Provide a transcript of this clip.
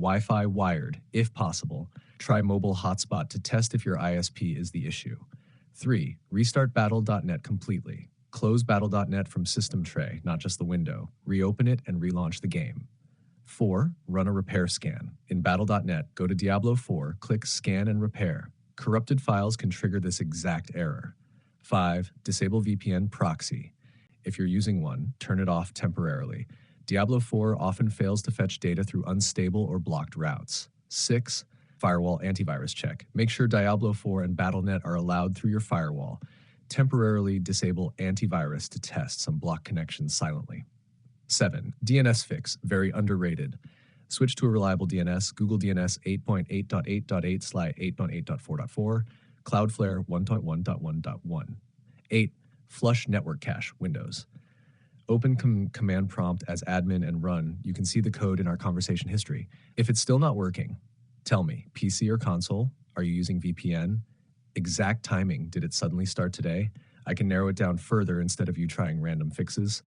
Wi-Fi wired, if possible. Try mobile hotspot to test if your ISP is the issue. 3. Restart battle.net completely. Close battle.net from system tray, not just the window. Reopen it and relaunch the game. 4. Run a repair scan. In battle.net, go to Diablo IV, click Scan and Repair. Corrupted files can trigger this exact error. 5. Disable VPN proxy. If you're using one, turn it off temporarily. Diablo IV often fails to fetch data through unstable or blocked routes. 6. Firewall antivirus check. Make sure Diablo IV and Battle.net are allowed through your firewall. Temporarily disable antivirus to test some blocked connections silently. 7. DNS fix, very underrated. Switch to a reliable DNS, Google DNS 8.8.8.8/8.8.4.4, Cloudflare 1.1.1.1. 8. Flush network cache, Windows. Open command prompt as admin and run. You can see the code in our conversation history. If it's still not working, tell me, PC or console? Are you using VPN? Exact timing, did it suddenly start today? I can narrow it down further instead of you trying random fixes.